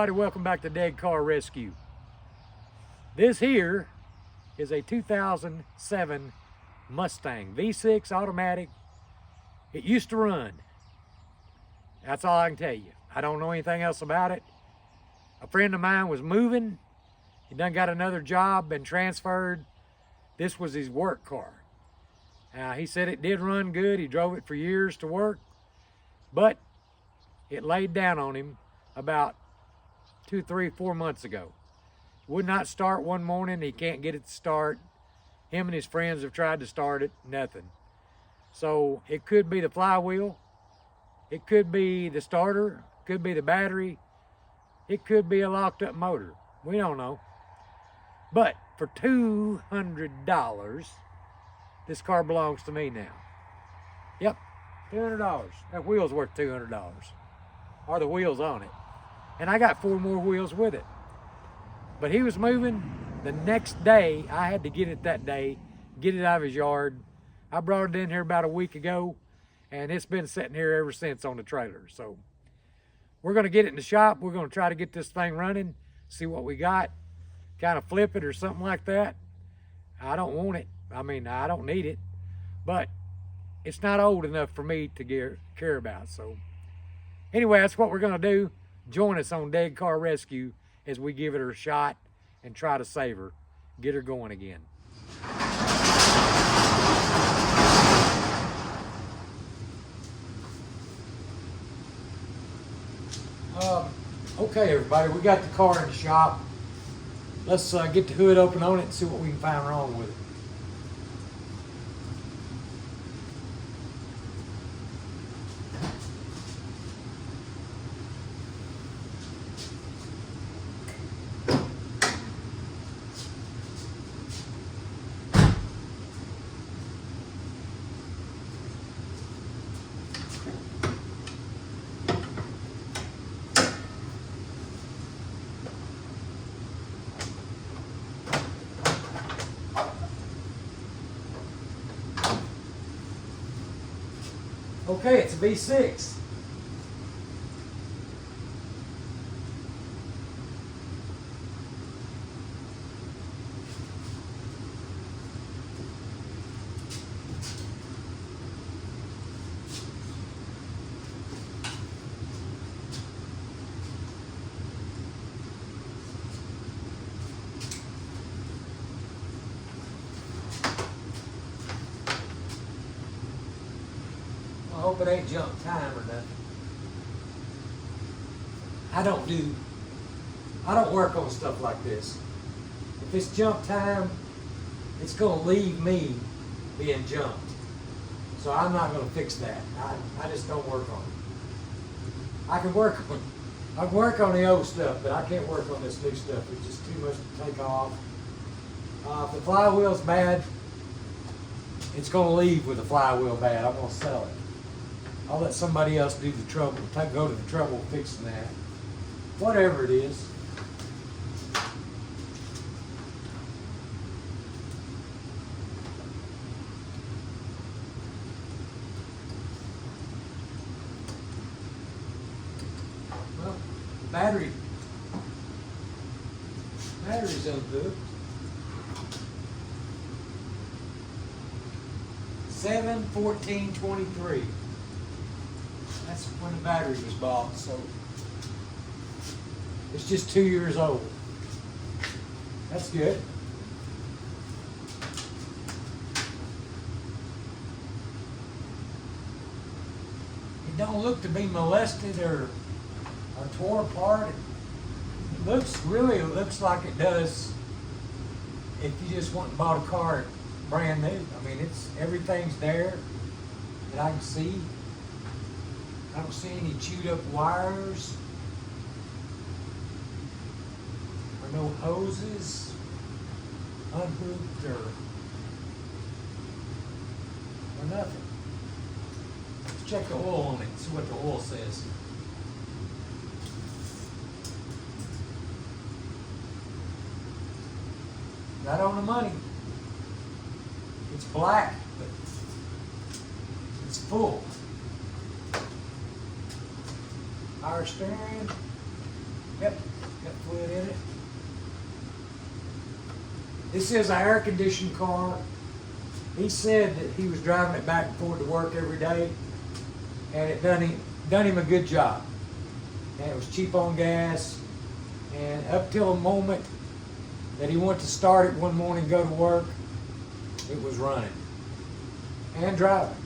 everybody, welcome back to Dead Car Rescue. This here is a 2007 Mustang V6 automatic. It used to run. That's all I can tell you. I don't know anything else about it. A friend of mine was moving. He done got another job, been transferred. This was his work car. He said it did run good. He drove it for years to work, but it laid down on him about 2, 3, 4 months ago. Would not start one morning. He can't get it to start. Him and his friends have tried to start it, nothing. So it could be the flywheel. It could be the starter. It could be the battery. It could be a locked up motor. We don't know. But for $200, this car belongs to me now. Yep, $200. That wheel's worth $200. Or the wheels on it. And I got 4 more wheels with it. But he was moving. The next day, I had to get it that day, get it out of his yard. I brought it in here about a week ago, and it's been sitting here ever since on the trailer. So we're gonna get it in the shop. We're gonna try to get this thing running, see what we got, kind of flip it or something like that. I don't want it. I mean, I don't need it, but it's not old enough for me to care about. So anyway, that's what we're gonna do. Join us on Dead Car Rescue as we give it a shot and try to save her, get her going again. Okay, everybody, we got the car in the shop. Let's get the hood open on it and see what we can find wrong with it. Okay, it's a V6. I hope it ain't jump time or nothing. I don't work on stuff like this. If it's jump time, it's gonna leave me being jumped. So I'm not gonna fix that. I just don't work on it. I can work on the old stuff, but I can't work on this new stuff. It's just too much to take off. If the flywheel's bad, it's gonna leave with the flywheel bad. I'm gonna sell it. I'll let somebody else do the trouble, go to the trouble of fixing that. Whatever it is. Well, battery's unhooked. 7/14/23. That's when the battery was bought, so it's just 2 years old. That's good. It don't look to be molested or tore apart. It looks like it does if you just went and bought a car brand new. I mean, everything's there that I can see. I don't see any chewed up wires or no hoses unhooked or nothing. Let's check the oil on it and see what the oil says. Right on the money. It's black, but it's full. Power steering. Yep, Got fluid in it. This is an air-conditioned car. He said that he was driving it back and forth to work every day, and it done him a good job. And it was cheap on gas, and up till the moment that he went to start it one morning and go to work, it was running and driving.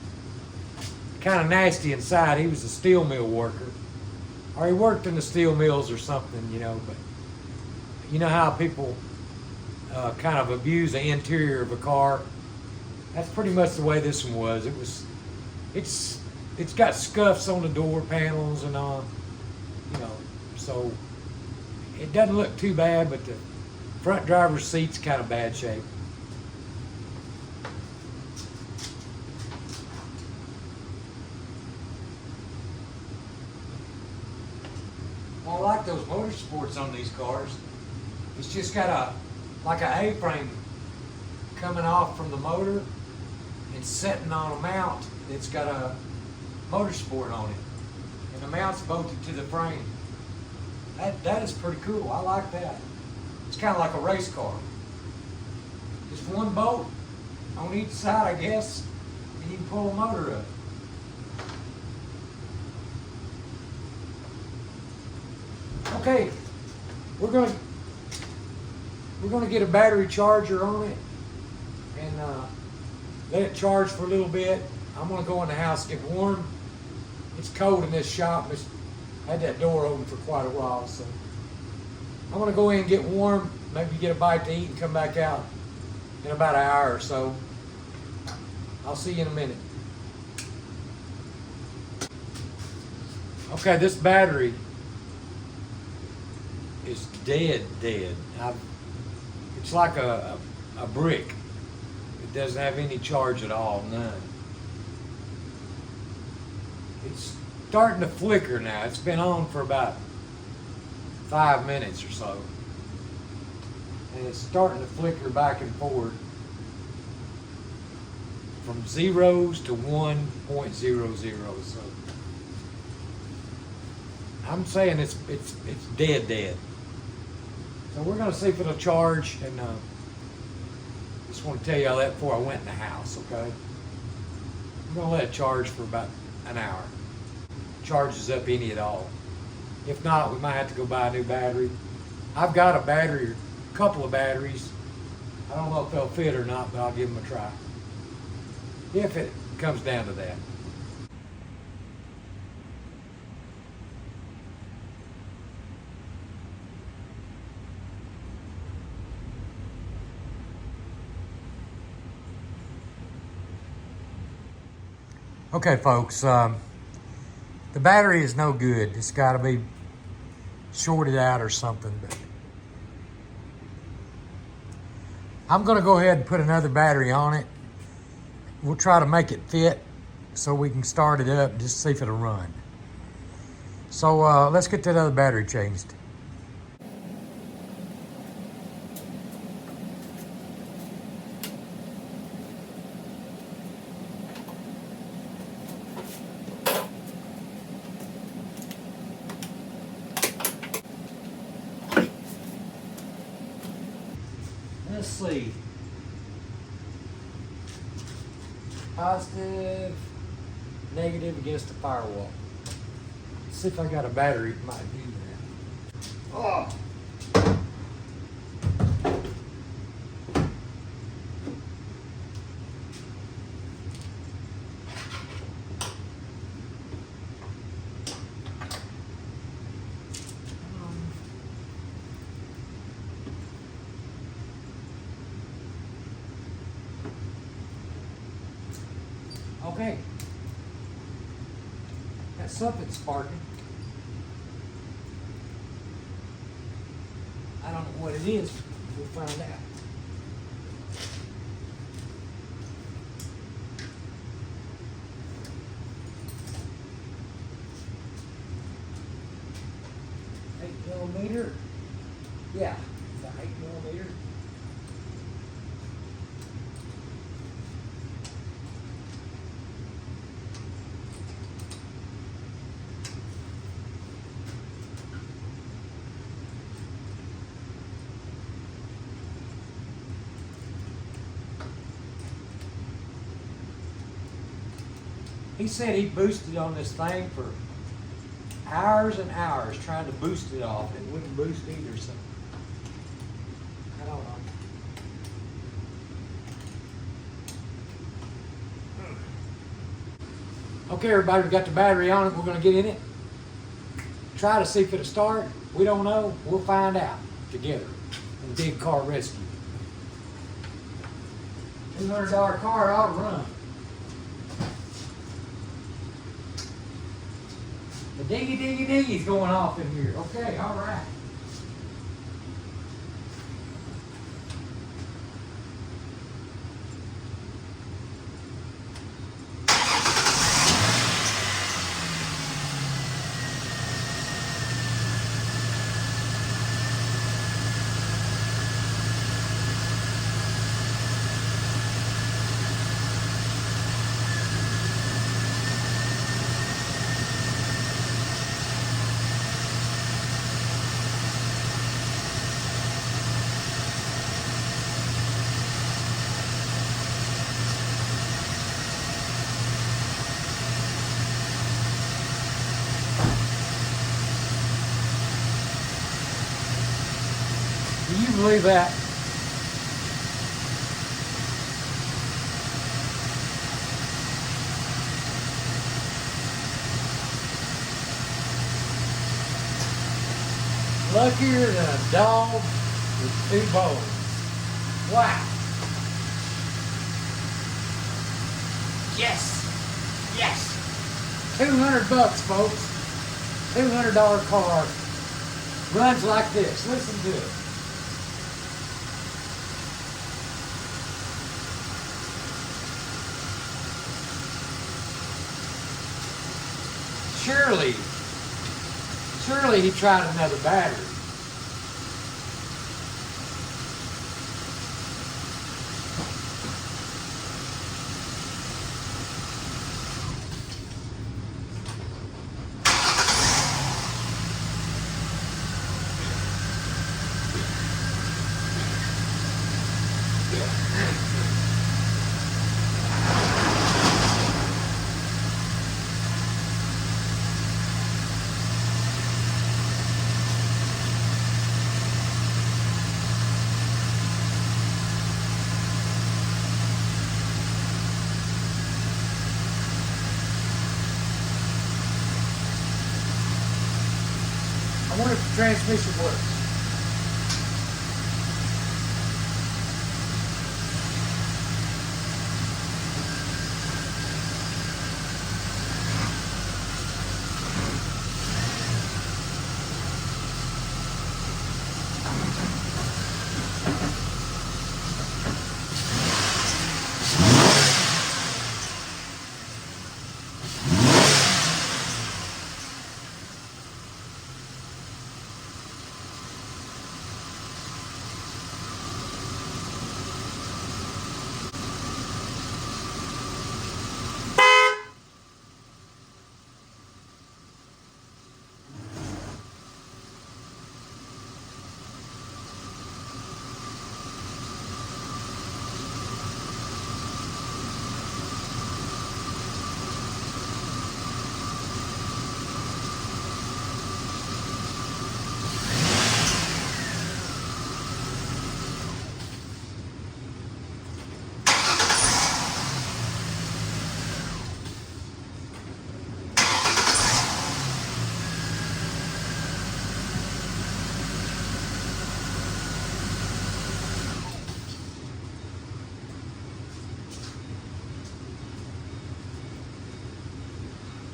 Kind of nasty inside. He was a steel mill worker, or he worked in the steel mills or something, you know. But you know how people kind of abuse the interior of a car. That's pretty much the way this one was. It's got scuffs on the door panels and all, you know. So it doesn't look too bad, but the front driver's seat's kind of bad shape. I like those motorsports on these cars. It's just got like an A-frame coming off from the motor and sitting on a mount that's got a motorsport on it. And the mount's bolted to the frame. That is pretty cool. I like that. It's kind of like a race car. Just one bolt on each side, I guess, and you can pull the motor up. Okay, we're gonna get a battery charger on it and let it charge for a little bit. I'm gonna go in the house, get warm. It's cold in this shop. I had that door open for quite a while, so I'm gonna go in and get warm, maybe get a bite to eat and come back out in about an hour or so. I'll see you in a minute. Okay, this battery is dead. It's like a brick. It doesn't have any charge at all, none. It's starting to flicker now. It's been on for about 5 minutes or so. And it's starting to flicker back and forth from zeros to 1.00. So I'm saying it's dead. So we're going to see if it'll charge, and just want to tell you all that before I went in the house, okay? I'm going to let it charge for about an hour. Charges up any at all. If not, we might have to go buy a new battery. I've got a couple of batteries. I don't know if they'll fit or not, but I'll give them a try. If it comes down to that. Okay, folks, the battery is no good. It's got to be shorted out or something. But I'm going to go ahead and put another battery on it. We'll try to make it fit so we can start it up and just see if it'll run. So let's get that other battery changed. Let's see. Positive, negative against the firewall. Let's see if I got a battery that might do that. Oh! Okay. Got something sparking. I don't know what it is. We'll find out. Millimeter. Yeah, it's an 8mm. He said he boosted on this thing for hours and hours trying to boost it off. It wouldn't boost either, so I don't know. Okay, everybody, we got the battery on it. We're going to get in it. Try to see if it'll start. We don't know. We'll find out together in Big Car Rescue. $200 car ought to run. The diggy's going off in here. Okay, all right. Do you believe that? Luckier than a dog with two bones. Wow. Yes. Yes. $200, folks. $200 car. Runs like this. Listen to it. Surely he tried another battery. I wonder if the transmission works.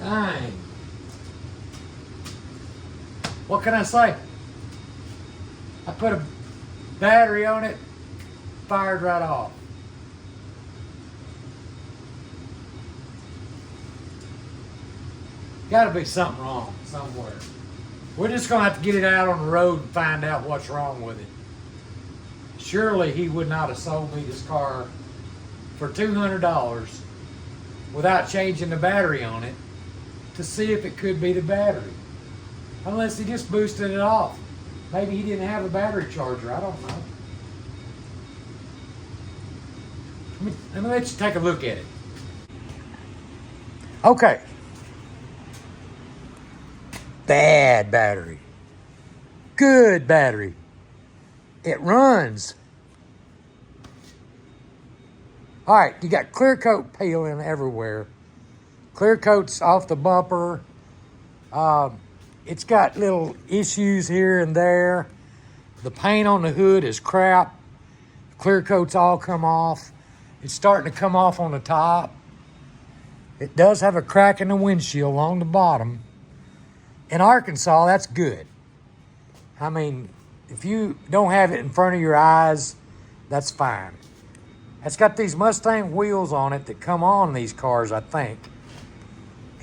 Dang. What can I say? I put a battery on it, fired right off. Got to be something wrong somewhere. We're just going to have to get it out on the road and find out what's wrong with it. Surely he would not have sold me this car for $200 without changing the battery on it to see if it could be the battery. Unless he just boosted it off. Maybe he didn't have a battery charger. I don't know. Let me let you take a look at it. Okay. Bad battery. Good battery. It runs. All right, you got clear coat peeling everywhere. Clear coat's off the bumper. It's got little issues here and there. The paint on the hood is crap. Clear coat's all come off. It's starting to come off on the top. It does have a crack in the windshield along the bottom. In Arkansas, that's good. I mean, if you don't have it in front of your eyes, that's fine. It's got these Mustang wheels on it that come on these cars, I think.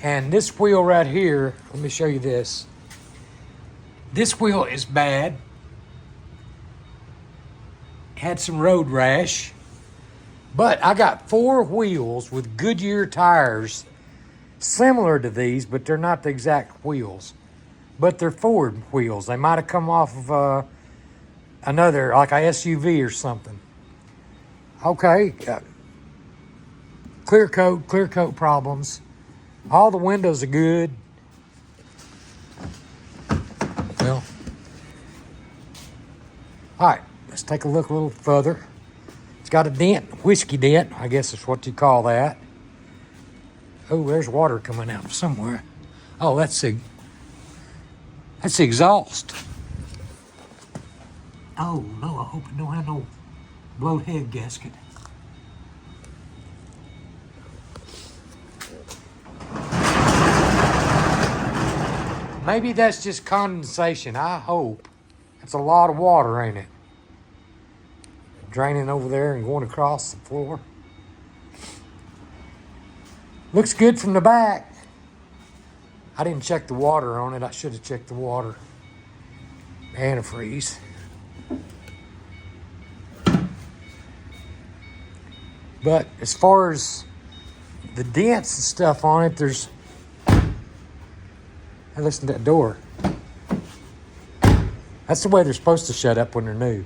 And this wheel right here, let me show you this. This wheel is bad. Had some road rash. But I got 4 wheels with Goodyear tires similar to these, but they're not the exact wheels. But they're Ford wheels. They might have come off of another, like a SUV or something. Okay. Clear coat problems. All the windows are good. Well, all right, let's take a look a little further. It's got a dent, whiskey dent, I guess is what you call that. Oh, there's water coming out somewhere. Oh, that's the exhaust. Oh, no, I hope it don't have no blowed head gasket. Maybe that's just condensation. I hope. That's a lot of water, ain't it? Draining over there and going across the floor. Looks good from the back. I didn't check the water on it. I should have checked the water. Antifreeze. But as far as the dents and stuff on it, there's... Hey, listen to that door. That's the way they're supposed to shut up when they're new.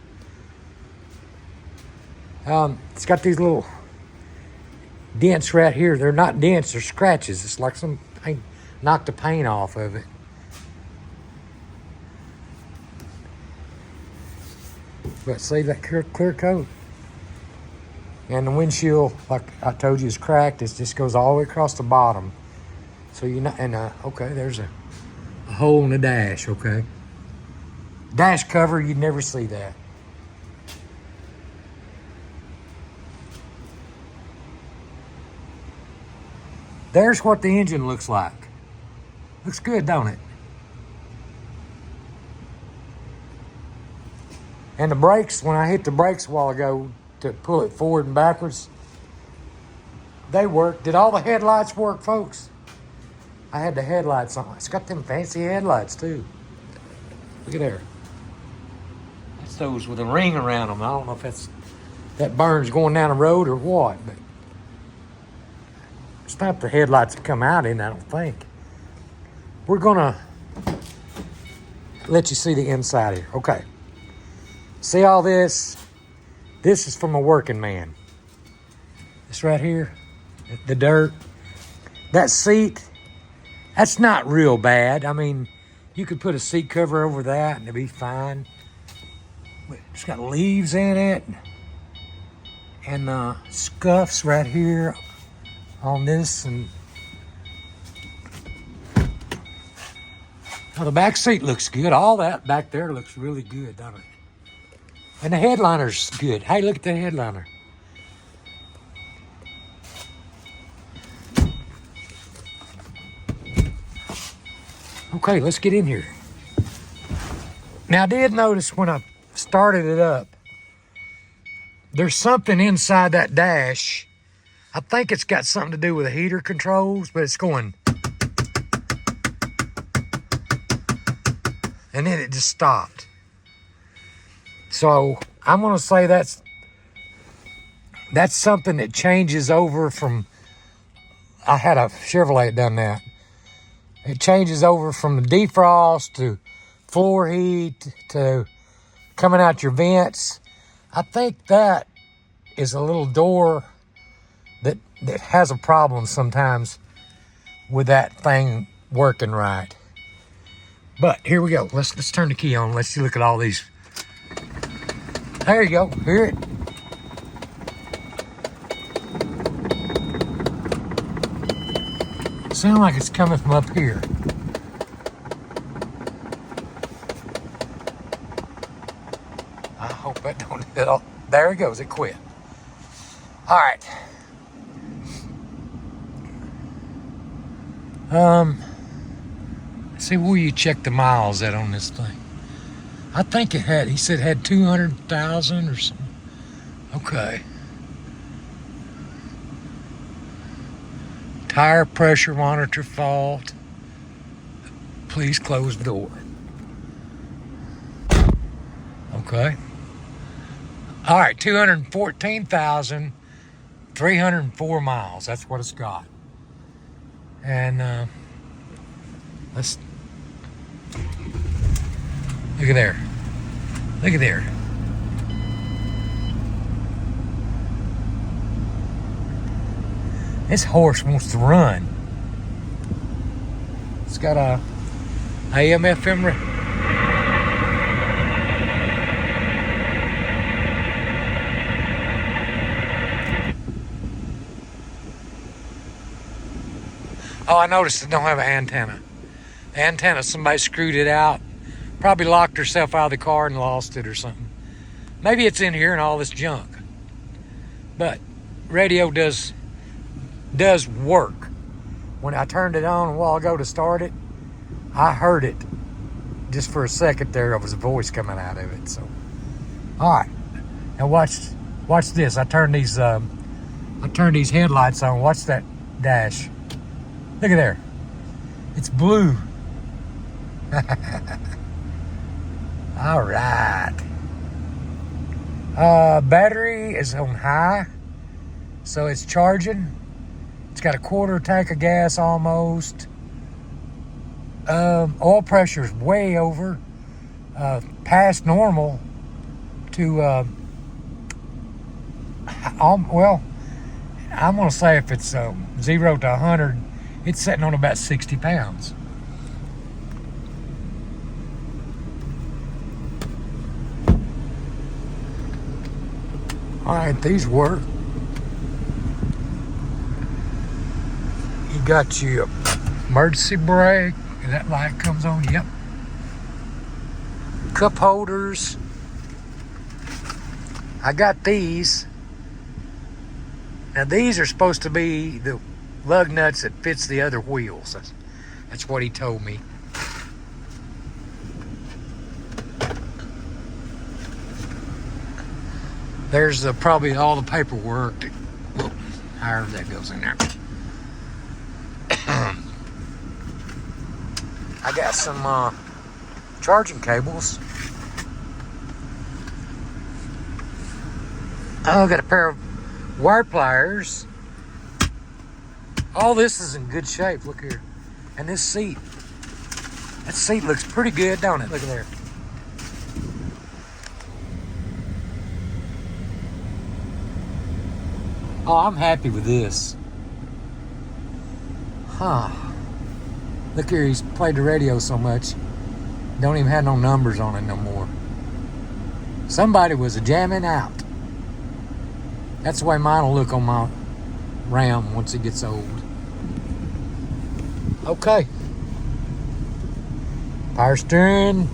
It's got these little dents right here. They're not dents, they're scratches. It's like some paint, knocked the paint off of it. But see that clear coat? And the windshield, like I told you, is cracked. It just goes all the way across the bottom. So you're not, and okay, there's a hole in the dash, okay? Dash cover, you'd never see that. There's what the engine looks like. Looks good, don't it? And the brakes, when I hit the brakes a while ago to pull it forward and backwards, they work. Did all the headlights work, folks? I had the headlights on. It's got them fancy headlights, too. Look at there. That's those with a ring around them. I don't know if that burns going down the road or what, but it's not the headlights that come out in, I don't think. We're going to let you see the inside here. Okay. See all this? This is from a working man. This right here, the dirt. That seat, that's not real bad. I mean, you could put a seat cover over that and it'd be fine. But it's got leaves in it. And scuffs right here on this. And oh, the back seat looks good. All that back there looks really good, doesn't it? And the headliner's good. Hey, look at the headliner. Okay, let's get in here. Now, I did notice when I started it up, there's something inside that dash. I think it's got something to do with the heater controls, but it's going. And then it just stopped. So I'm going to say that's something that changes over from, I had a Chevrolet done that. It changes over from the defrost to floor heat to coming out your vents. I think that is a little door that has a problem sometimes with that thing working right. But here we go. Let's turn the key on. Let's look at all these. There you go. Hear it? Sound like it's coming from up here. I hope that don't hit all. There it goes. It quit. All right. See where you check the miles at on this thing. I think it had, he said it had 200,000 or something. Okay. Tire pressure monitor fault. Please close door. Okay. All right, 214,304 miles. That's what it's got. And let's look at there. Look at there. This horse wants to run. It's got a AM FM. Oh, I noticed it don't have an antenna. The antenna, somebody screwed it out. Probably locked herself out of the car and lost it or something. Maybe it's in here and all this junk. But radio does work. When I turned it on a while ago to start it, I heard it. Just for a second there was a voice coming out of it. So, all right. Now watch this. I turned these headlights on. Watch that dash. Look at there. It's blue. All right. Battery is on high, so it's charging. It's got a quarter tank of gas almost. Oil pressure is way over, past normal to, well, I'm going to say if it's 0 to 100, it's sitting on about 60 pounds. All right, these work. You got your emergency brake, and that light comes on. Yep. Cup holders. I got these. Now these are supposed to be the lug nuts that fits the other wheels. That's what he told me. There's probably all the paperwork. However that goes in there. I got some charging cables. Oh, I got a pair of wire pliers. All this is in good shape. Look here. And this seat. That seat looks pretty good, don't it? Look at there. Oh, I'm happy with this. Huh. Look here, he's played the radio so much. Don't even have no numbers on it no more. Somebody was jamming out. That's the way mine will look on my Ram once it gets old. Okay. Power steering.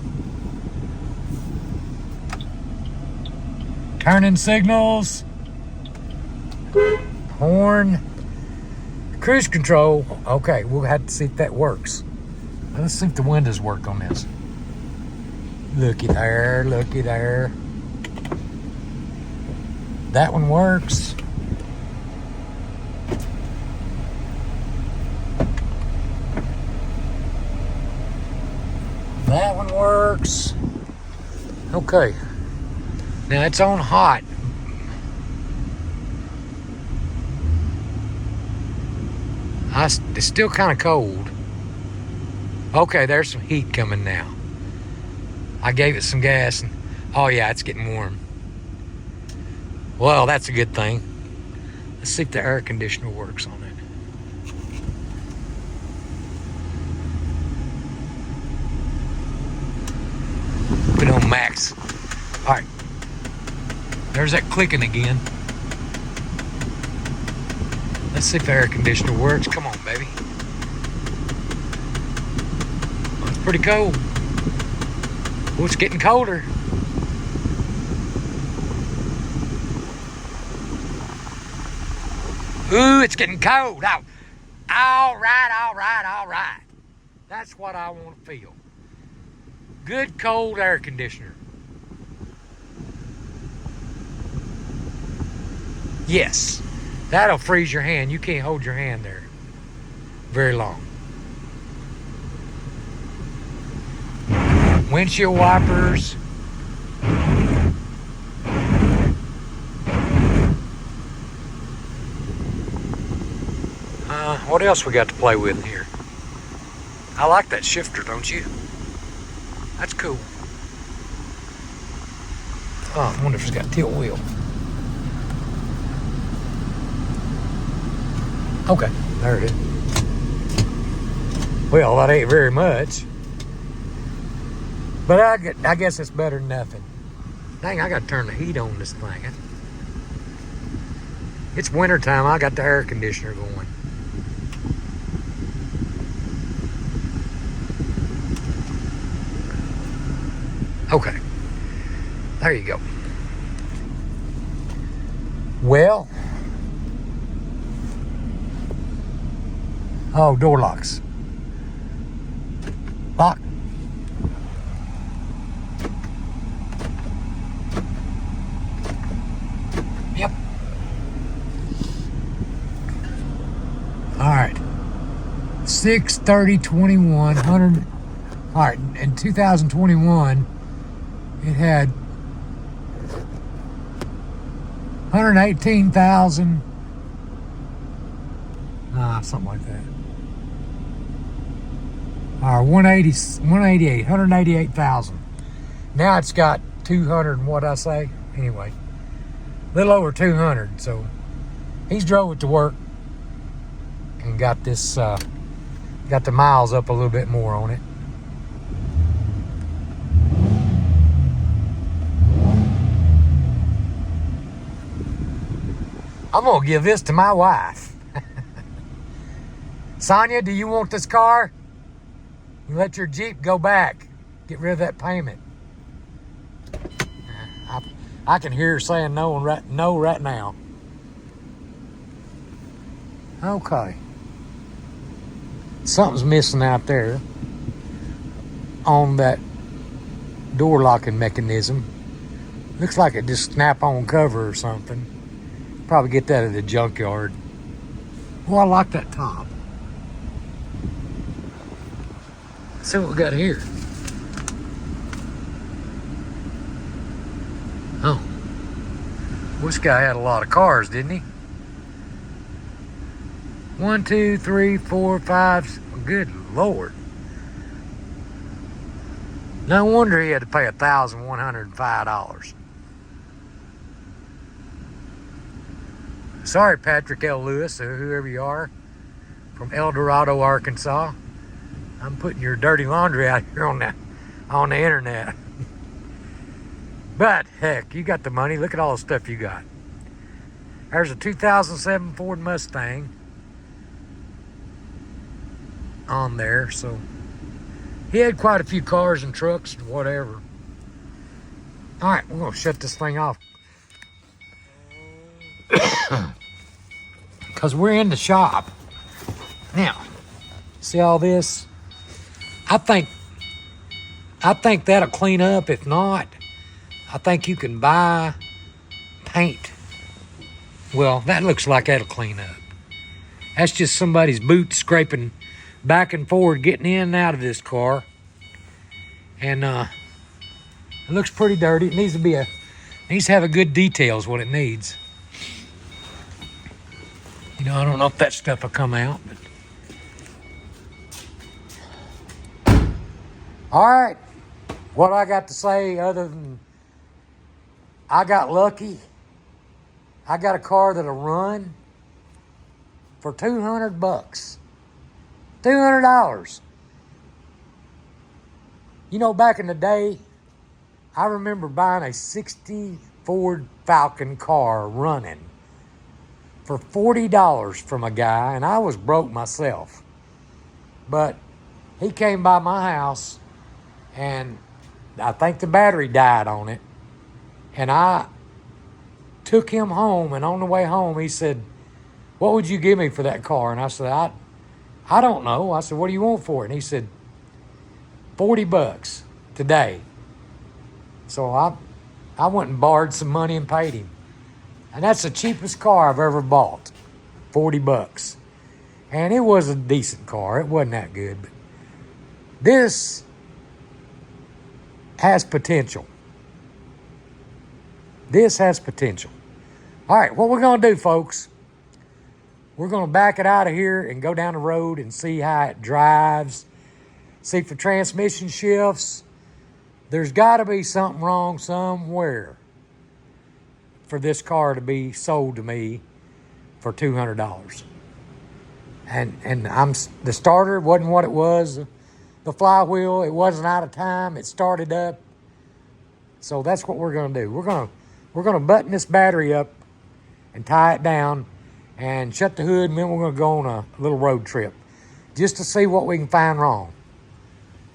Turning signals. Horn. Cruise control. Okay, we'll have to see if that works. Let's see if the windows work on this. Looky there, looky there. That one works. That one works. Okay. Now it's on hot. It's still kind of cold. Okay, there's some heat coming now. I gave it some gas and oh yeah, it's getting warm. Well, that's a good thing. Let's see if the air conditioner works on it. on max. All right. There's that clicking again. Let's see if the air conditioner works. Come on, baby. Oh, it's pretty cold. Oh, it's getting colder. Ooh, it's getting cold. Oh, all right. That's what I want to feel. Good cold air conditioner. Yes, that'll freeze your hand. You can't hold your hand there very long. Windshield wipers. What else we got to play with in here? I like that shifter, don't you? That's cool. Oh, I wonder if it's got a tilt wheel. Okay, there it is. Well, that ain't very much. But I guess it's better than nothing. Dang, I gotta turn the heat on this thing. It's winter time, I got the air conditioner going. Okay, there you go. Well, oh, door locks. Lock. Yep. All right. 6/30/21, 100. All right, in 2021, it had 118,000. Something like that. Or 188,000. Now it's got 200 and what I say? Anyway, a little over 200. So he's drove it to work and got this, got the miles up a little bit more on it. I'm gonna give this to my wife. Sonia, do you want this car? You let your Jeep go back. Get rid of that payment. I can hear her saying no right now. Okay. Something's missing out there on that door locking mechanism. Looks like it just snap-on cover or something. Probably get that at the junkyard. Well, I like that top. Let's see what we got here. Oh. This guy had a lot of cars, didn't he? 1, 2, 3, 4, 5. Good Lord. No wonder he had to pay $1,105. Sorry, Patrick L. Lewis, or whoever you are, from El Dorado, Arkansas. I'm putting your dirty laundry out here on the internet. But, heck, you got the money. Look at all the stuff you got. There's a 2007 Ford Mustang on there, so he had quite a few cars and trucks and whatever. All right, we're going to shut this thing off. Because we're in the shop. Now, see all this? I think that'll clean up. If not, I think you can buy paint. Well, that looks like that'll clean up. That's just somebody's boot scraping back and forward, getting in and out of this car. And it looks pretty dirty. It needs to have a good details what it needs. You know, I don't know if that stuff will come out, but. All right. What I got to say other than I got lucky. I got a car that'll run for $200. $200. You know, back in the day, I remember buying a 60 Ford Falcon car running for $40 from a guy, and I was broke myself. But he came by my house, and I think the battery died on it. And I took him home, and on the way home, he said, "What would you give me for that car?" And I said, I don't know. I said, "What do you want for it?" And he said, $40 today. So I went and borrowed some money and paid him. And that's the cheapest car I've ever bought, $40. And it was a decent car. It wasn't that good. But this has potential. This has potential. All right, what we're going to do, folks, we're going to back it out of here and go down the road and see how it drives, see if the transmission shifts. There's got to be something wrong somewhere for this car to be sold to me for $200. And the starter wasn't what it was. The flywheel, it wasn't out of time. It started up. So that's what we're going to do. We're going to button this battery up and tie it down and shut the hood, and then we're going to go on a little road trip just to see what we can find wrong.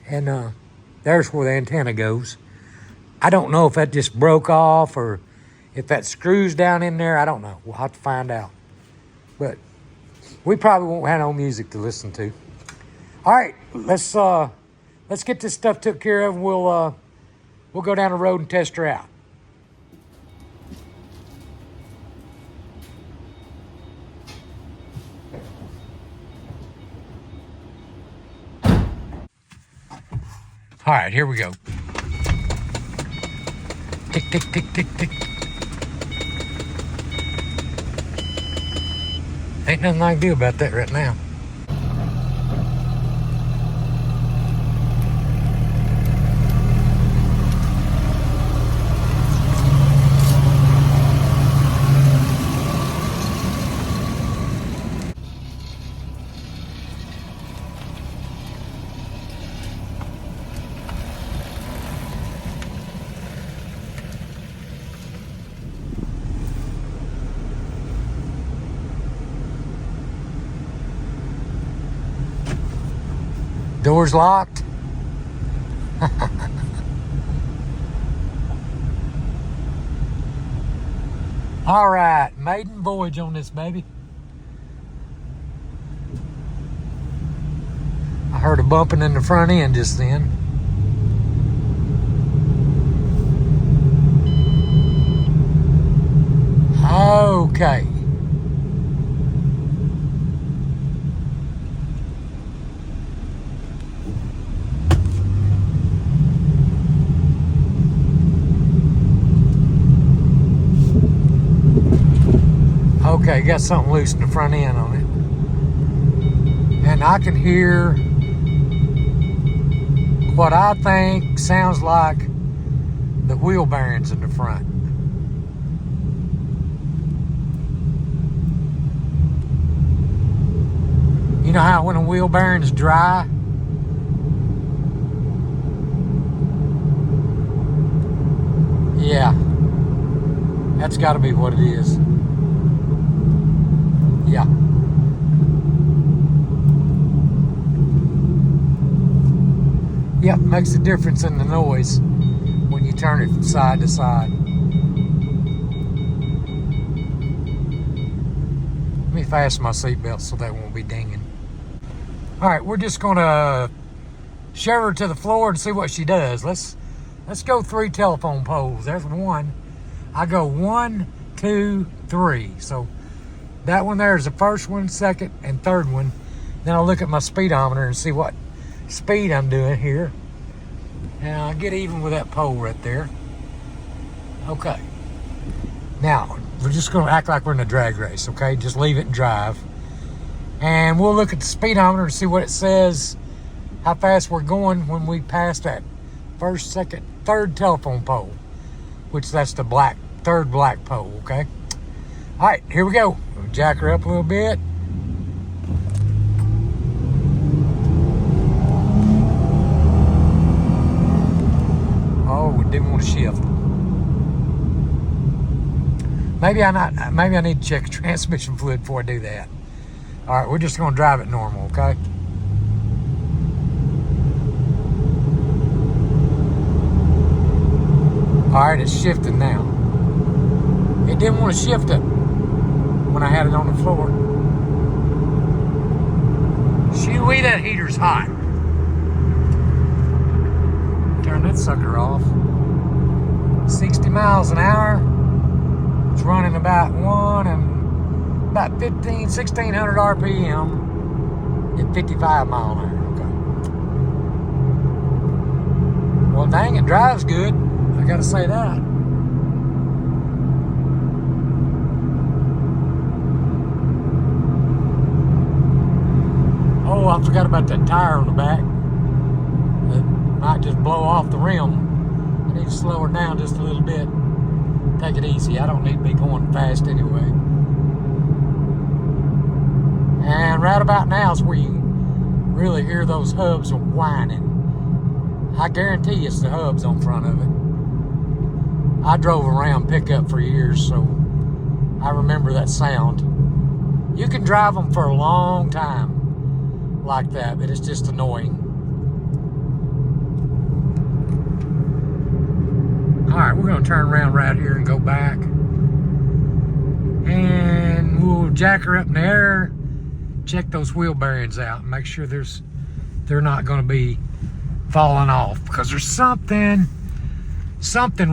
And there's where the antenna goes. I don't know if that just broke off or if that screws down in there. I don't know. We'll have to find out. But we probably won't have no music to listen to. All right, let's get this stuff took care of, and we'll go down the road and test her out. All right, here we go. Tick, tick, tick, tick, tick. Ain't nothing I can do about that right now. Door's locked. All right, maiden voyage on this baby. I heard a bumping in the front end just then. Okay. Okay, got something loose in the front end on it. And I can hear what I think sounds like the wheel bearings in the front. You know how when a wheel bearing's dry, yeah, that's got to be what it is. Yeah. Yep, makes a difference in the noise when you turn it from side to side. Let me fasten my seatbelt so that won't be dinging. All right, we're just gonna shove her to the floor and see what she does. Let's go 3 telephone poles. There's one. I go 1, 2, 3. So that one there is the first one, second, and third one. Then I'll look at my speedometer and see what speed I'm doing here. And I'll get even with that pole right there. Okay. Now, we're just going to act like we're in a drag race, okay? Just leave it and drive. And we'll look at the speedometer and see what it says, how fast we're going when we pass that first, second, third telephone pole, which that's the third black pole, okay? All right, here we go. We'll jack her up a little bit. Oh, we didn't want to shift. Maybe I need to check transmission fluid before I do that. All right, we're just gonna drive it normal, okay? All right, it's shifting now. It didn't want to shift it when I had it on the floor. Shoo-wee, that heater's hot. Turn that sucker off. 60 miles an hour. It's running about 1600 RPM at 55 mile an hour. Okay. Well, dang, it drives good. I gotta say that. Oh, I forgot about that tire on the back. It might just blow off the rim. I need to slow her down just a little bit. Take it easy. I don't need to be going fast anyway. And right about now is where you really hear those hubs whining. I guarantee it's the hubs on front of it. I drove around pickup for years, so I remember that sound. You can drive them for a long time like that, but it's just annoying. All right, we're gonna turn around right here and go back. And we'll jack her up in the air, check those wheel bearings out, and make sure they're not gonna be falling off, because there's something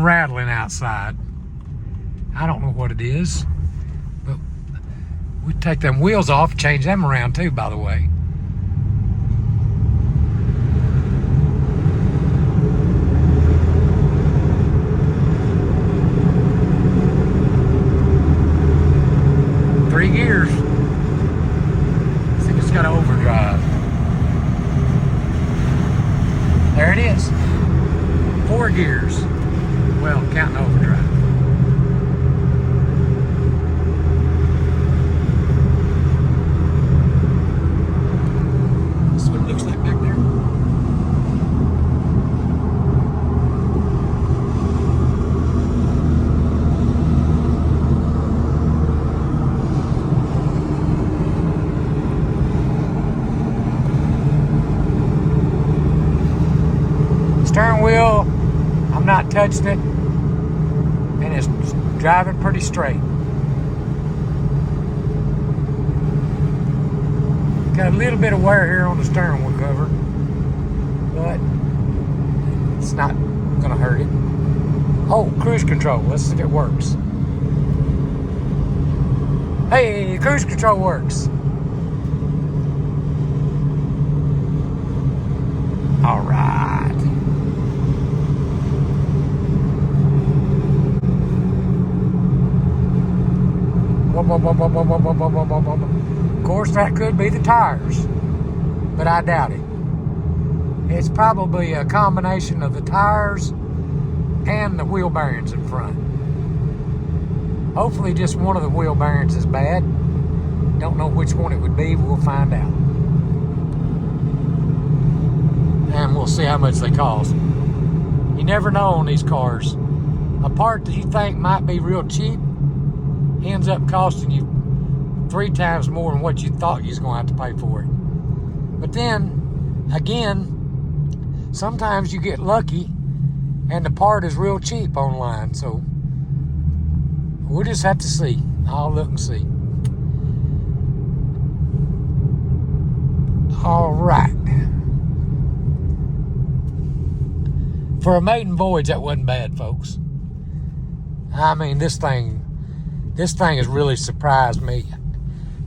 rattling outside. I don't know what it is, but we take them wheels off, change them around too, by the way. Three gears. I think it's got an overdrive. There it is. 4 gears. Well, counting overdrive. This is what it looks like back there. Steering wheel, I'm not touching it, and it's driving pretty straight. Got a little bit of wear here on the steering wheel cover, but it's not gonna hurt it. Oh, cruise control, let's see if it works. Hey, cruise control works. All right. Of course, that could be the tires, but I doubt it. It's probably a combination of the tires and the wheel bearings in front. Hopefully just one of the wheel bearings is bad. Don't know which one it would be, but we'll find out. And we'll see how much they cost. You never know on these cars. A part that you think might be real cheap ends up costing you 3 times more than what you thought you was going to have to pay for it. But then, again, sometimes you get lucky and the part is real cheap online. So we'll just have to see. I'll look and see. All right. For a maiden voyage, that wasn't bad, folks. I mean, this thing has really surprised me.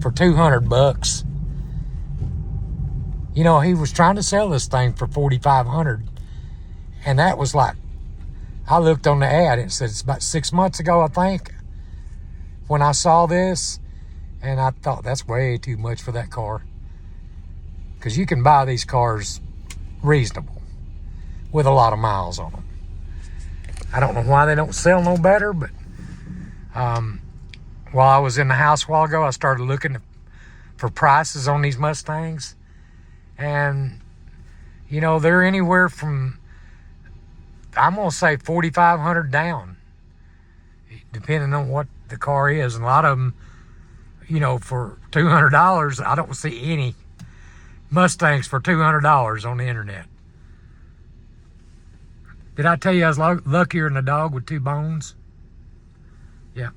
For $200, you know, he was trying to sell this thing for $4,500, and that was like, I looked on the ad. It said it's about 6 months ago, I think, when I saw this, and I thought that's way too much for that car, because you can buy these cars reasonable with a lot of miles on them. I don't know why they don't sell no better, but while I was in the house a while ago, I started looking for prices on these Mustangs. And, you know, they're anywhere from I'm gonna say 4,500 down, depending on what the car is. And a lot of them, you know, for $200, I don't see any Mustangs for $200 on the internet. Did I tell you I was luckier than a dog with 2 bones? Yeah.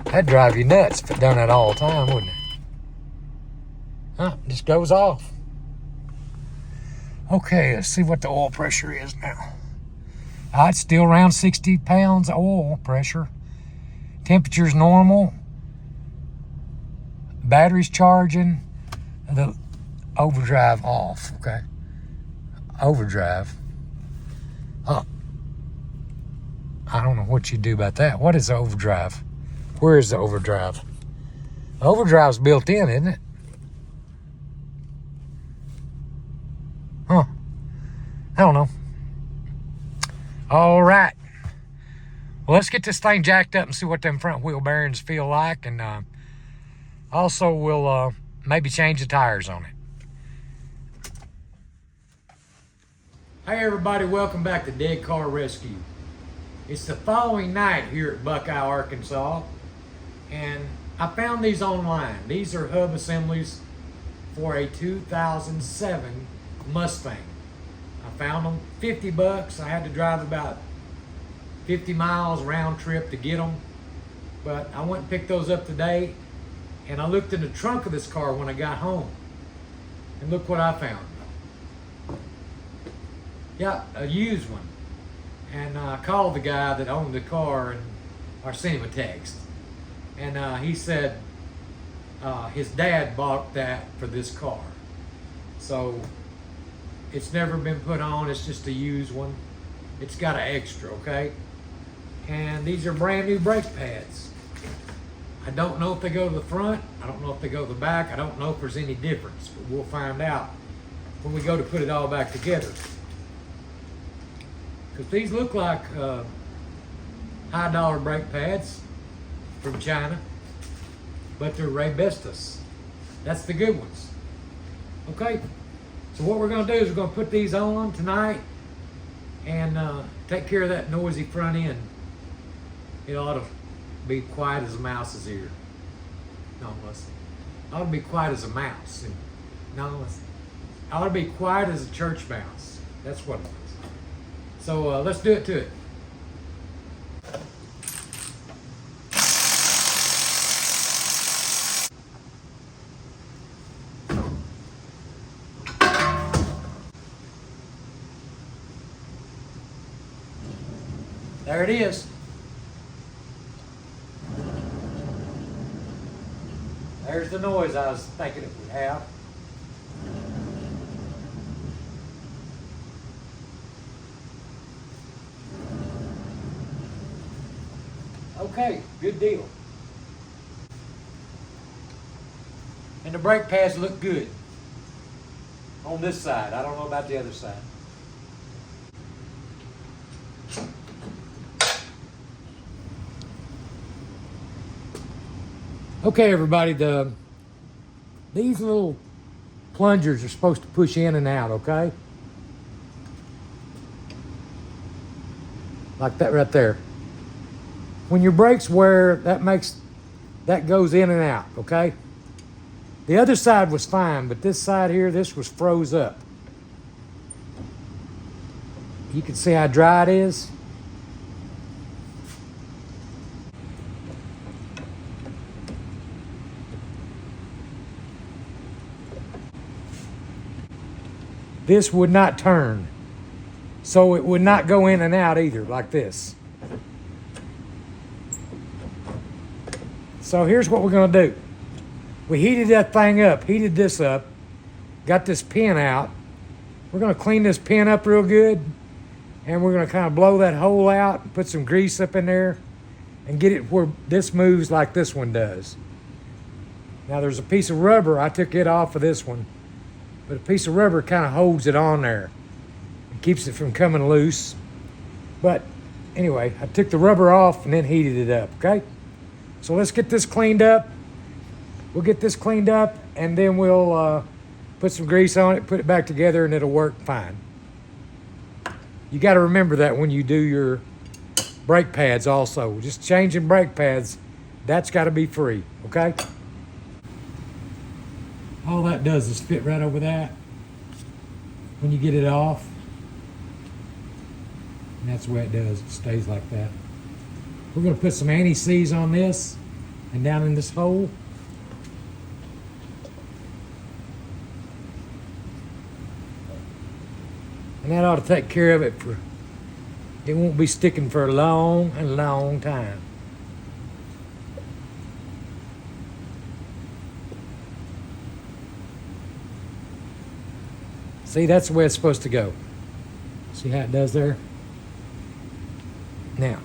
That'd drive you nuts if it done that all the time, wouldn't it? Huh, just goes off. Okay, let's see what the oil pressure is now. It's still around 60 pounds of oil pressure. Temperature's normal. Battery's charging. The overdrive off, okay? Overdrive. Oh. I don't know what you do about that. What is overdrive? Where is the overdrive? Overdrive's built in, isn't it? Huh. I don't know. All right. Well, let's get this thing jacked up and see what them front wheel bearings feel like. And also we'll maybe change the tires on it. Hey everybody, welcome back to Dead Car Rescue. It's the following night here at Buckeye, Arkansas. And I found these online. These are hub assemblies for a 2007 Mustang. I found them 50 bucks. I had to drive about 50 miles round trip to get them. But I went and picked those up today. And I looked in the trunk of this car when I got home. And look what I found. Yeah, a used one. And I called the guy that owned the car or sent him a text. And he said his dad bought that for this car. So it's never been put on, it's just a used one. It's got an extra, okay? And these are brand new brake pads. I don't know if they go to the front, I don't know if they go to the back, I don't know if there's any difference, but we'll find out when we go to put it all back together. Because these look like high dollar brake pads from China, but they're Raybestos. That's the good ones. Okay, so what we're going to do is we're going to put these on tonight and take care of that noisy front end. It ought to be quiet as a mouse's ear. No, listen. It ought to be quiet as a mouse. No, listen. It ought to be quiet as a church mouse. That's what it is. So let's do it to it. There it is. There's the noise I was thinking it would have. Okay, good deal. And the brake pads look good on this side. I don't know about the other side. Okay, everybody, these little plungers are supposed to push in and out, okay? Like that right there. When your brakes wear, that goes in and out, okay? The other side was fine, but this side here, this was froze up. You can see how dry it is. This would not turn, so it would not go in and out either, like this. So here's what we're gonna do. We heated that thing up, heated this up, got this pin out. We're gonna clean this pin up real good, and we're gonna kind of blow that hole out and put some grease up in there and get it where this moves like this one does. Now there's a piece of rubber, I took it off of this one, but a piece of rubber kind of holds it on there and keeps it from coming loose. But anyway, I took the rubber off and then heated it up, okay? So let's get this cleaned up. We'll get this cleaned up and then we'll put some grease on it, put it back together, and it'll work fine. You got to remember that when you do your brake pads also. Just changing brake pads, that's got to be free, okay? All that does is fit right over that when you get it off. And that's the way it does. It stays like that. We're going to put some anti-seize on this and down in this hole. And that ought to take care of it it won't be sticking for a long and long time. See, that's the way it's supposed to go. See how it does there? Now,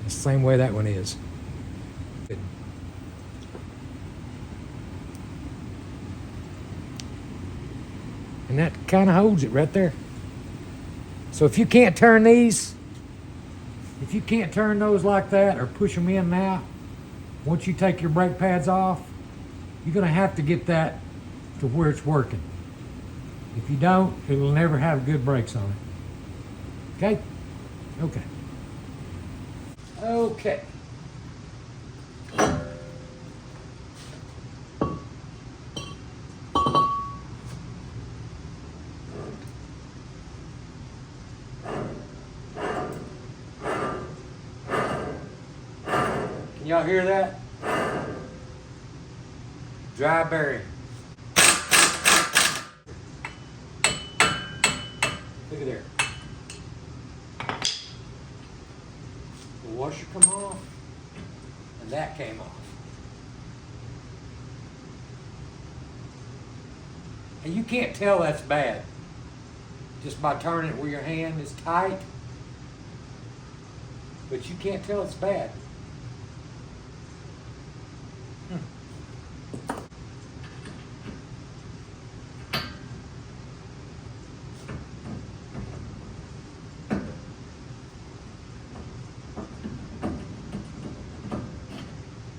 it's the same way that one is. And that kind of holds it right there. So if you can't turn these, if you can't turn those like that or push them in and out, once you take your brake pads off, you're going to have to get that to where it's working. If you don't, it'll never have good brakes on it. Okay? Okay. Okay. Can y'all hear that? Dry bearing. Look at there. The washer come off, and that came off. And you can't tell that's bad just by turning it where your hand is tight, but you can't tell it's bad.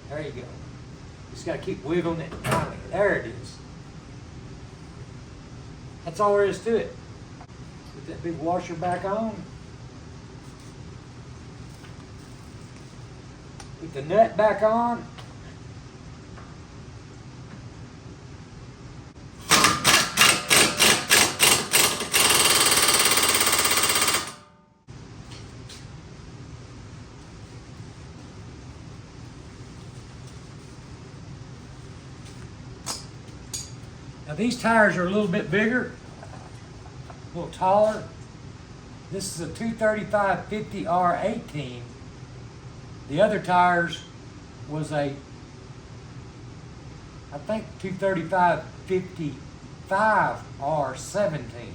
There you go. Just got to keep wiggling it. There it is. That's all there is to it. Put that big washer back on. Put the nut back on. Now these tires are a little bit bigger, a little taller. This is a 235/50R18. The other tires was a, I think 235/55R17.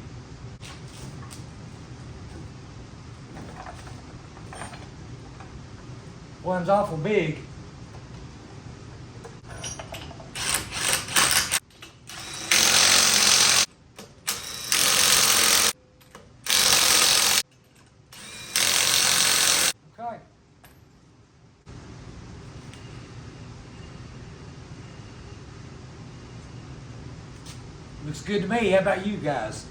One's awful big. Okay. Looks good to me. How about you guys?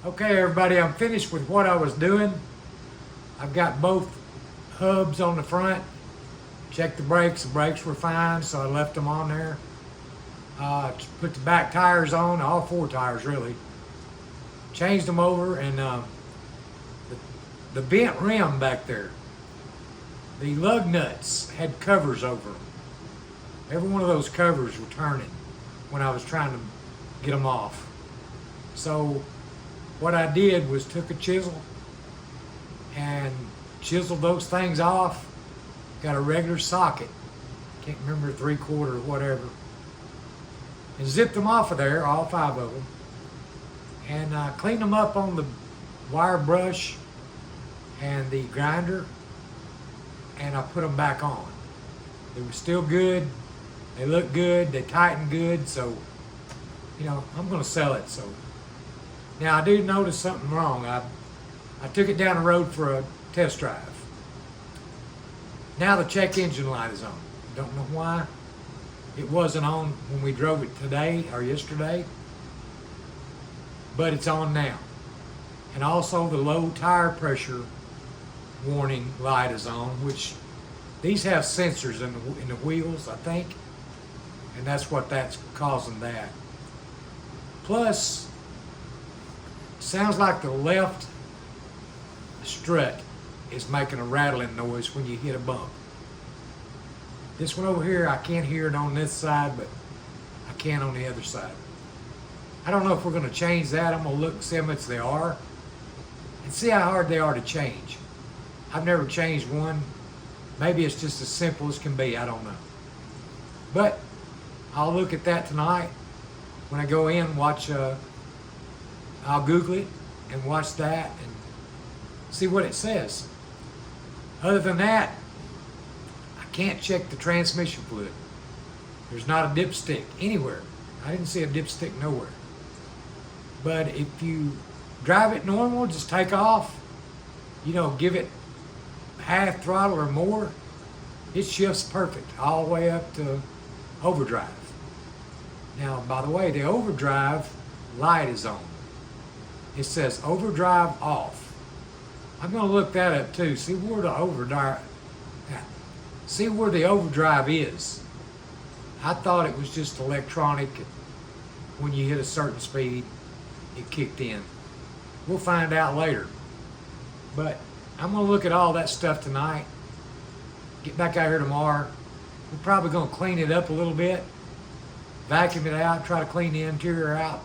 Okay, everybody, I'm finished with what I was doing. I've got both hubs on the front. Checked the brakes were fine, so I left them on there. Put the back tires on, all four tires really. Changed them over, and the bent rim back there, the lug nuts had covers over them. Every one of those covers were turning when I was trying to get them off. So what I did was took a chisel and chiseled those things off. Got a regular socket, can't remember, 3/4 or whatever, and zipped them off of there, all 5 of them, and cleaned them up on the wire brush and the grinder, and I put them back on. They were still good, they looked good, they tightened good, so, you know, I'm gonna sell it, so Now I do notice something wrong. I took it down the road for a test drive. Now the check engine light is on. Don't know why it wasn't on when we drove it today or yesterday, but it's on now. And also the low tire pressure warning light is on, which these have sensors in the wheels, I think, and that's causing that. Plus, sounds like the left strut is making a rattling noise when you hit a bump. This one over here, I can't hear it on this side, but I can on the other side. I don't know if we're going to change that. I'm going to look and see how much they are and see how hard they are to change. I've never changed one. Maybe it's just as simple as can be. I don't know. But I'll look at that tonight when I go in, watch, I'll Google it and watch that and see what it says. Other than that, I can't check the transmission fluid. There's not a dipstick anywhere. I didn't see a dipstick nowhere. But if you drive it normal, just take off, give it half throttle or more, it shifts perfect all the way up to overdrive. Now, by the way, the overdrive light is on. It says overdrive off. I'm going to look that up too. See where the overdrive is. I thought it was just electronic. When you hit a certain speed, it kicked in. We'll find out later. But I'm going to look at all that stuff tonight. Get back out here tomorrow. We're probably going to clean it up a little bit. Vacuum it out. Try to clean the interior out.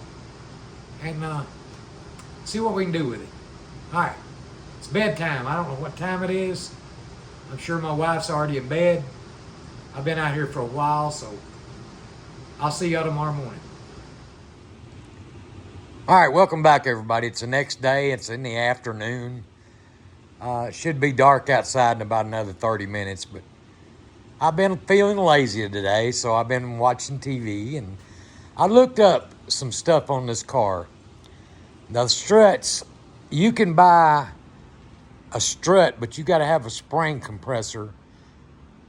And see what we can do with it. All right. It's bedtime. I don't know what time it is. I'm sure my wife's already in bed. I've been out here for a while, so I'll see y'all tomorrow morning. All right, welcome back, everybody. It's the next day. It's in the afternoon. It should be dark outside in about another 30 minutes, but I've been feeling lazy today, so I've been watching TV, and I looked up some stuff on this car. The struts, you can buy a strut, but you got to have a spring compressor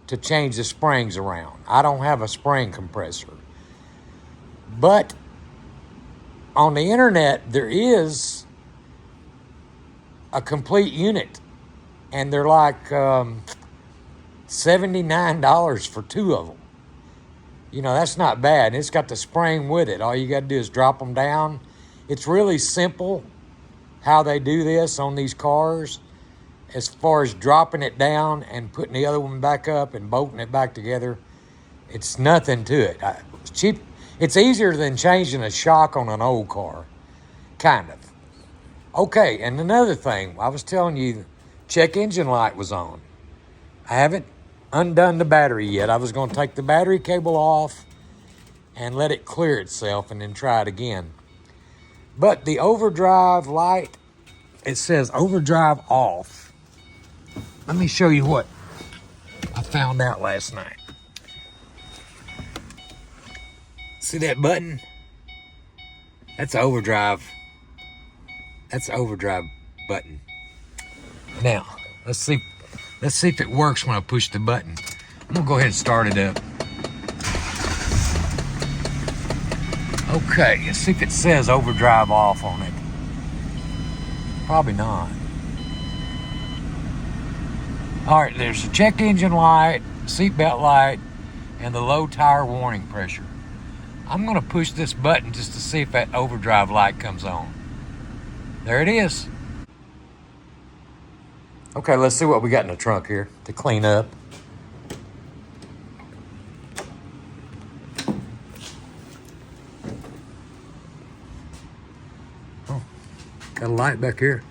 to change the springs around. I don't have a spring compressor. But on the internet, there is a complete unit, and they're like $79 for two of them. That's not bad. And it's got the spring with it. All you got to do is drop them down. It's really simple how they do this on these cars, as far as dropping it down and putting the other one back up and bolting it back together. It's nothing to it. It's cheap. It's easier than changing a shock on an old car, kind of. Okay, and another thing, I was telling you, check engine light was on. I haven't undone the battery yet. I was going to take the battery cable off and let it clear itself and then try it again. But the overdrive light, it says overdrive off. Let me show you what I found out last night. See that button? That's overdrive. That's the overdrive button. Now, let's see if it works when I push the button. I'm gonna go ahead and start it up. Okay, let's see if it says overdrive off on it. Probably not. All right, there's the check engine light, seatbelt light, and the low tire warning pressure. I'm gonna push this button just to see if that overdrive light comes on. There it is. Okay, let's see what we got in the trunk here to clean up. Oh, got a light back here.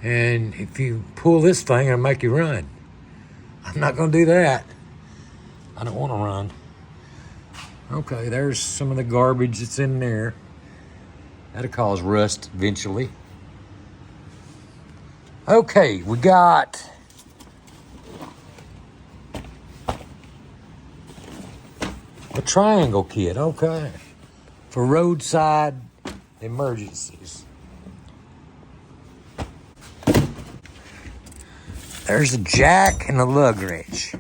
And if you pull this thing, it'll make you run. I'm not gonna do that. I don't wanna run. Okay, there's some of the garbage that's in there. That'll cause rust eventually. Okay, we got a triangle kit, okay. For roadside emergencies. There's a jack and a lug wrench.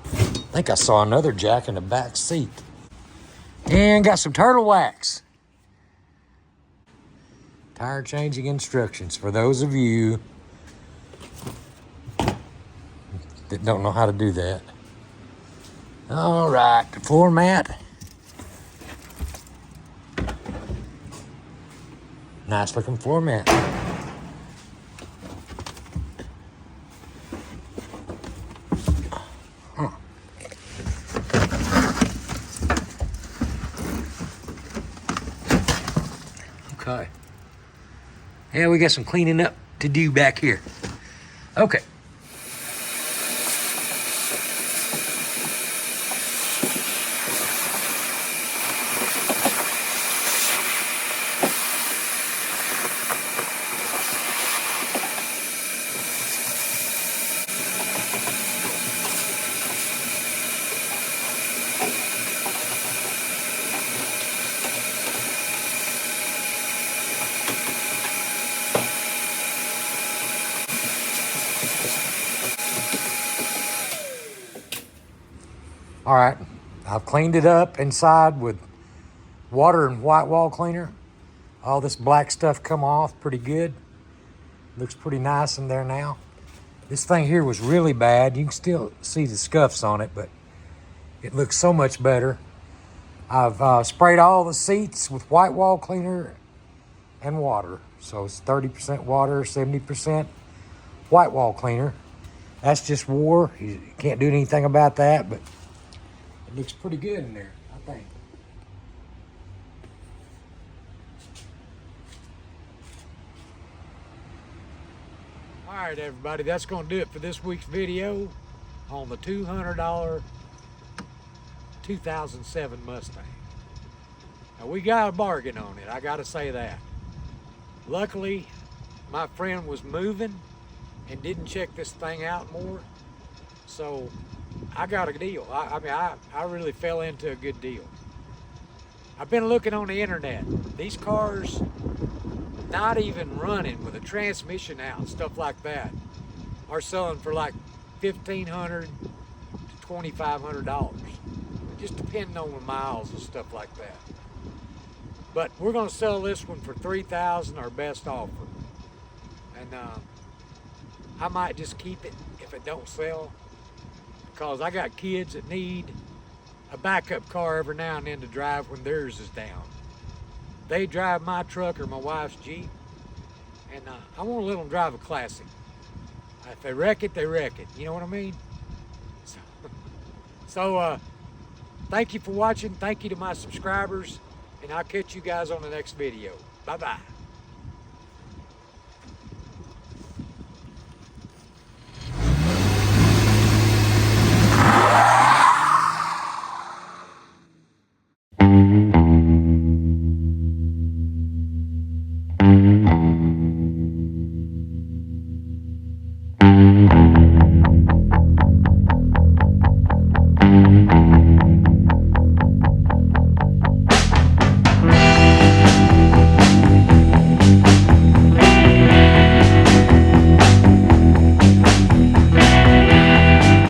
I think I saw another jack in the back seat. And got some turtle wax. Tire changing instructions for those of you that don't know how to do that. All right, the floor mat. Nice looking floor mat. Okay. Yeah, we got some cleaning up to do back here. Okay. All right, I've cleaned it up inside with water and white wall cleaner. All this black stuff come off pretty good. Looks pretty nice in there now. This thing here was really bad. You can still see the scuffs on it, but it looks so much better. I've sprayed all the seats with white wall cleaner and water. So it's 30% water, 70% white wall cleaner. That's just war. You can't do anything about that, but it looks pretty good in there, I think. All right, everybody, that's going to do it for this week's video on the $200 2007 Mustang. Now, we got a bargain on it, I got to say that. Luckily, my friend was moving and didn't check this thing out more, so I got a deal. I really fell into a good deal. I've been looking on the internet. These cars, not even running with a transmission out, stuff like that, are selling for like $1,500 to $2,500. Just depending on the miles and stuff like that. But we're gonna sell this one for $3,000, our best offer. And I might just keep it if it don't sell, because I got kids that need a backup car every now and then to drive when theirs is down. They drive my truck or my wife's Jeep, and I want to let them drive a classic. If they wreck it, they wreck it. You know what I mean? So thank you for watching. Thank you to my subscribers, and I'll catch you guys on the next video. Bye-bye.